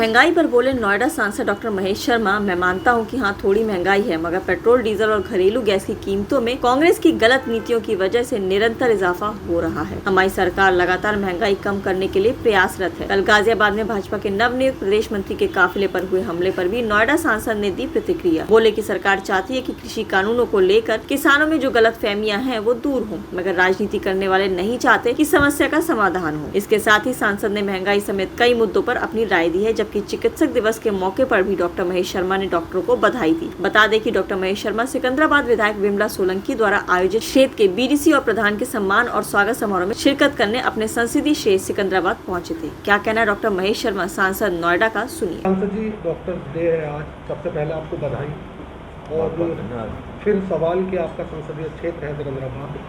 महंगाई पर बोले नोएडा सांसद डॉक्टर महेश शर्मा, मैं मानता हूं कि हाँ थोड़ी महंगाई है, मगर पेट्रोल डीजल और घरेलू गैस की कीमतों में कांग्रेस की गलत नीतियों की वजह से निरंतर इजाफा हो रहा है। हमारी सरकार लगातार महंगाई कम करने के लिए प्रयासरत है। कल गाजियाबाद में भाजपा के नवनियुक्त प्रदेश मंत्री के काफिले पर हुए हमले पर भी नोएडा सांसद ने दी प्रतिक्रिया। बोले कि सरकार चाहती है कि कृषि कानूनों को लेकर किसानों में जो गलतफहमियां हैं वो दूर हों, मगर राजनीति करने वाले नहीं चाहते कि समस्या का समाधान हो। इसके साथ ही सांसद ने महंगाई समेत कई मुद्दों पर अपनी राय दी है, जबकि चिकित्सक दिवस के मौके पर भी डॉक्टर महेश शर्मा ने डॉक्टरों को बधाई दी। बता दें कि डॉक्टर महेश शर्मा सिकंदराबाद विधायक विमला सोलंकी द्वारा आयोजित क्षेत्र के बीडीसी और प्रधान के सम्मान और स्वागत समारोह में शिरकत करने अपने संसदीय क्षेत्र सिकंदराबाद पहुंचे थे। क्या कहना है डॉक्टर महेश शर्मा सांसद नोएडा का, सुनिए। सांसद जी, डॉक्टर डे है आज, सबसे पहले आपको बधाई। और फिर सवाल कि आपका संसदीय क्षेत्र है सिकंदराबाद,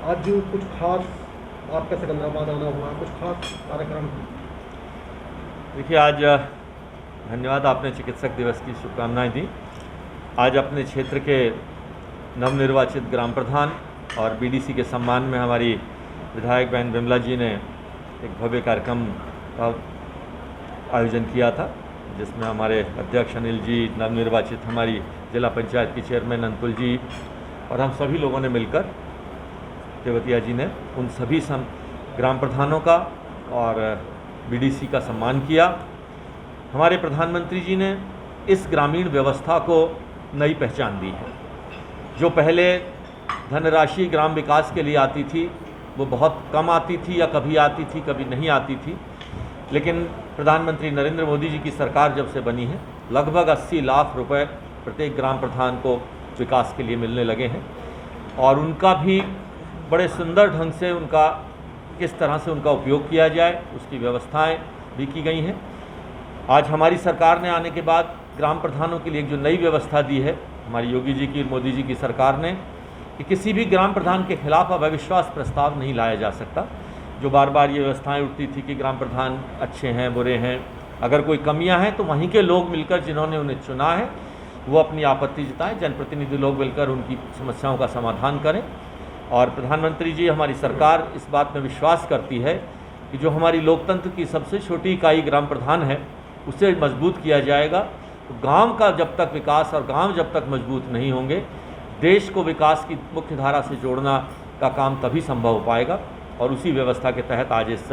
आज जो कुछ खास आपका सिकंदराबाद आना हुआ, कुछ खास कार्यक्रम? देखिए, आज धन्यवाद, आपने चिकित्सक दिवस की शुभकामनाएं दी। आज अपने क्षेत्र के नवनिर्वाचित ग्राम प्रधान और बीडीसी के सम्मान में हमारी विधायक बहन विमला जी ने एक भव्य कार्यक्रम का आयोजन किया था, जिसमें हमारे अध्यक्ष अनिल जी, नवनिर्वाचित हमारी जिला पंचायत की चेयरमैन अंकुल जी और हम सभी लोगों ने मिलकर, तेवतिया जी ने उन सभी ग्राम प्रधानों का और बीडीसी का सम्मान किया। हमारे प्रधानमंत्री जी ने इस ग्रामीण व्यवस्था को नई पहचान दी है। जो पहले धनराशि ग्राम विकास के लिए आती थी वो बहुत कम आती थी या कभी आती थी, कभी नहीं आती थी, लेकिन प्रधानमंत्री नरेंद्र मोदी जी की सरकार जब से बनी है, लगभग 80 लाख रुपए प्रत्येक ग्राम प्रधान को विकास के लिए मिलने लगे हैं। और उनका भी बड़े सुंदर ढंग से किस तरह से उनका उपयोग किया जाए उसकी व्यवस्थाएं भी की गई हैं। आज हमारी सरकार ने आने के बाद ग्राम प्रधानों के लिए एक जो नई व्यवस्था दी है हमारी योगी जी की, मोदी जी की सरकार ने, कि किसी भी ग्राम प्रधान के खिलाफ अब अविश्वास प्रस्ताव नहीं लाया जा सकता। जो बार बार ये व्यवस्थाएं उठती थी कि ग्राम प्रधान अच्छे हैं, बुरे हैं, अगर कोई कमियां हैं तो वहीं के लोग मिलकर, जिन्होंने उन्हें चुना है, वो अपनी आपत्ति जताएं, जनप्रतिनिधि लोग मिलकर उनकी समस्याओं का समाधान करें। और प्रधानमंत्री जी, हमारी सरकार इस बात में विश्वास करती है कि जो हमारी लोकतंत्र की सबसे छोटी इकाई ग्राम प्रधान है उसे मजबूत किया जाएगा। तो गांव का जब तक विकास और गांव जब तक मजबूत नहीं होंगे, देश को विकास की मुख्य धारा से जोड़ना का काम तभी संभव हो पाएगा। और उसी व्यवस्था के तहत आज इस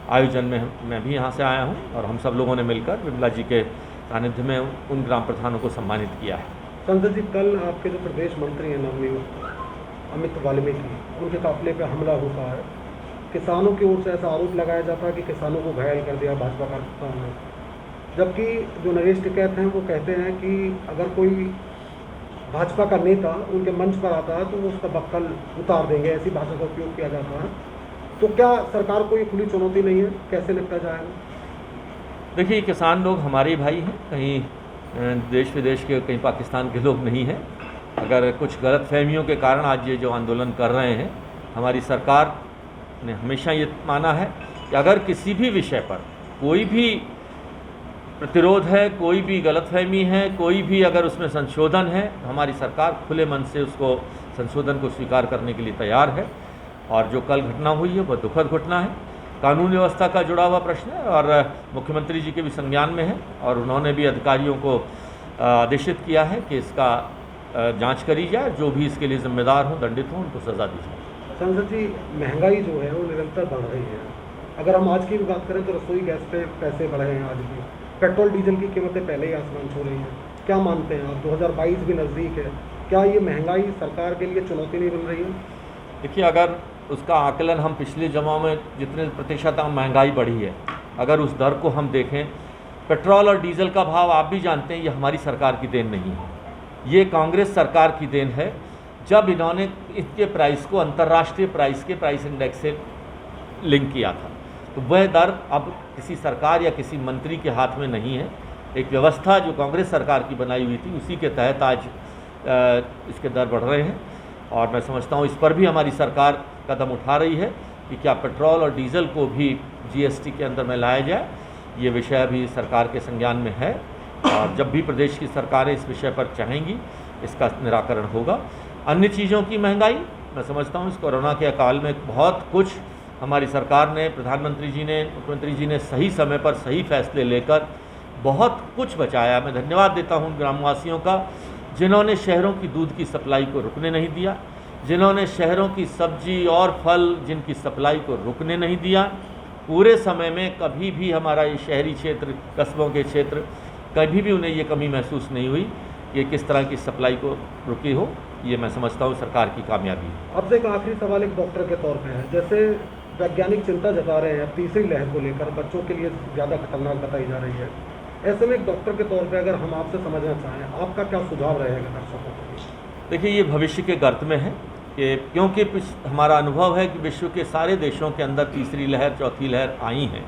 आयोजन में मैं भी यहाँ से आया हूँ और हम सब लोगों ने मिलकर विमला जी के सानिध्य में उन ग्राम प्रधानों को सम्मानित किया है। संसद जी, कल आपके जो प्रदेश मंत्री हैं नवनियुक्त अमित वाल्मीकि, उनके काफिले पर हमला होता है। किसानों की ओर से ऐसा आरोप लगाया जाता है कि किसानों को घायल कर दिया भाजपा कार्यकर्ताओं ने, जबकि जो नरेश टिकैत हैं वो कहते हैं कि अगर कोई भाजपा का नेता उनके मंच पर आता है तो वो उसका बक्कल उतार देंगे, ऐसी भाषा का उपयोग किया जाता है। तो क्या सरकार को ये खुली चुनौती नहीं है, कैसे निपटा जाएगा? देखिए, किसान लोग हमारे भाई हैं, कहीं देश विदेश के, कहीं पाकिस्तान के लोग नहीं हैं। अगर कुछ गलतफहमियों के कारण आज ये जो आंदोलन कर रहे हैं, हमारी सरकार ने हमेशा ये माना है कि अगर किसी भी विषय पर कोई भी प्रतिरोध है, कोई भी गलतफहमी है, कोई भी अगर उसमें संशोधन है, तो हमारी सरकार खुले मन से उसको संशोधन को स्वीकार करने के लिए तैयार है। और जो कल घटना हुई है वह दुखद घटना है, कानून व्यवस्था का जुड़ा हुआ प्रश्न है और मुख्यमंत्री जी के भी संज्ञान में है और उन्होंने भी अधिकारियों को आदेशित किया है कि इसका जांच करी जाए, जो भी इसके लिए जिम्मेदार हों, दंडित हों, उनको सजा दी जाए। संसद जी, महंगाई जो है वो निरंतर बढ़ रही है। अगर हम आज की भी बात करें तो रसोई गैस पे पैसे बढ़े हैं, आज भी पेट्रोल डीजल की कीमतें पहले ही आसमान छू रही हैं। क्या मानते हैं आप, 2022 भी नज़दीक है, क्या ये महंगाई सरकार के लिए चुनौती नहीं बन रही है? देखिए, अगर उसका आकलन हम पिछले जमाओं में जितने प्रतिशत महंगाई बढ़ी है, अगर उस दर को हम देखें, पेट्रोल और डीजल का भाव आप भी जानते हैं ये हमारी सरकार की देन नहीं है, ये कांग्रेस सरकार की देन है। जब इन्होंने इसके प्राइस को अंतर्राष्ट्रीय प्राइस के प्राइस इंडेक्स से लिंक किया था, तो वह दर अब किसी सरकार या किसी मंत्री के हाथ में नहीं है। एक व्यवस्था जो कांग्रेस सरकार की बनाई हुई थी, उसी के तहत आज इसके दर बढ़ रहे हैं। और मैं समझता हूँ इस पर भी हमारी सरकार कदम उठा रही है कि क्या पेट्रोल और डीजल को भी जीएसटी के अंदर में लाया जाए। ये विषय भी सरकार के संज्ञान में है और जब भी प्रदेश की सरकारें इस विषय पर चाहेंगी इसका निराकरण होगा। अन्य चीज़ों की महंगाई, मैं समझता हूँ इस कोरोना के काल में बहुत कुछ हमारी सरकार ने, प्रधानमंत्री जी ने, मुख्यमंत्री जी ने सही समय पर सही फैसले लेकर बहुत कुछ बचाया। मैं धन्यवाद देता हूँ ग्रामवासियों का, जिन्होंने शहरों की दूध की सप्लाई को रुकने नहीं दिया, जिन्होंने शहरों की सब्जी और फल जिनकी सप्लाई को रुकने नहीं दिया। पूरे समय में कभी भी हमारा ये शहरी क्षेत्र, कस्बों के क्षेत्र, कभी भी उन्हें ये कमी महसूस नहीं हुई कि किस तरह की सप्लाई को रुकी हो। ये मैं समझता हूँ सरकार की कामयाबी है। आपसे एक आखिरी सवाल एक डॉक्टर के तौर पे है, जैसे वैज्ञानिक चिंता जता रहे हैं तीसरी लहर को लेकर, बच्चों के लिए ज़्यादा खतरनाक बताई जा रही है, ऐसे में एक डॉक्टर के तौर पे अगर हम आपसे समझना चाहें, आपका क्या सुझाव रहेगा दर्शकों को? देखिए, ये भविष्य के गर्त में है कि क्योंकि हमारा अनुभव है कि विश्व के सारे देशों के अंदर तीसरी लहर, चौथी लहर आई हैं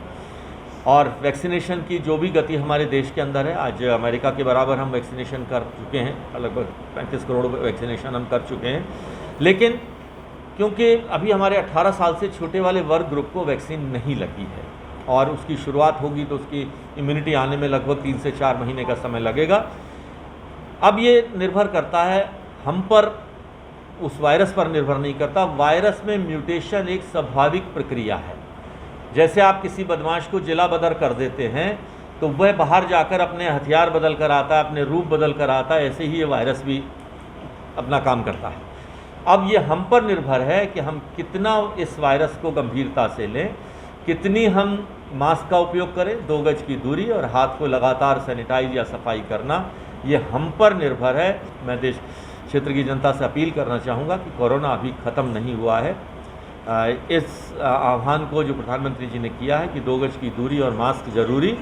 और वैक्सीनेशन की जो भी गति हमारे देश के अंदर है, आज अमेरिका के बराबर हम वैक्सीनेशन कर चुके हैं, लगभग 35 करोड़ वैक्सीनेशन हम कर चुके हैं। लेकिन क्योंकि अभी हमारे 18 साल से छोटे वाले वर्ग ग्रुप को वैक्सीन नहीं लगी है और उसकी शुरुआत होगी तो उसकी इम्यूनिटी आने में लगभग 3 से 4 महीने का समय लगेगा। अब ये निर्भर करता है हम पर, उस वायरस पर निर्भर नहीं करता। वायरस में म्यूटेशन एक स्वाभाविक प्रक्रिया है। जैसे आप किसी बदमाश को जिला बदर कर देते हैं तो वह बाहर जाकर अपने हथियार बदल कर आता है, अपने रूप बदल कर आता है, ऐसे ही ये वायरस भी अपना काम करता है। अब ये हम पर निर्भर है कि हम कितना इस वायरस को गंभीरता से लें, कितनी हम मास्क का उपयोग करें, 2 गज की दूरी और हाथ को लगातार सैनिटाइज या सफाई करना, ये हम पर निर्भर है। मैं देश क्षेत्र की जनता से अपील करना चाहूँगा कि कोरोना अभी ख़त्म नहीं हुआ है। इस आह्वान को जो प्रधानमंत्री जी ने किया है कि 2 गज की दूरी और मास्क ज़रूरी,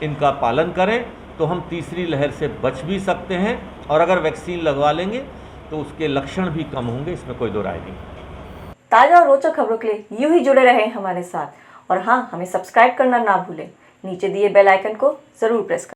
इनका पालन करें तो हम तीसरी लहर से बच भी सकते हैं और अगर वैक्सीन लगवा लेंगे तो उसके लक्षण भी कम होंगे, इसमें कोई दो राय नहीं। ताज़ा और रोचक खबरों के लिए यूं ही जुड़े रहें हमारे साथ और हाँ, हमें सब्सक्राइब करना ना भूलें। नीचे दिए बेल आइकन को ज़रूर प्रेस करें।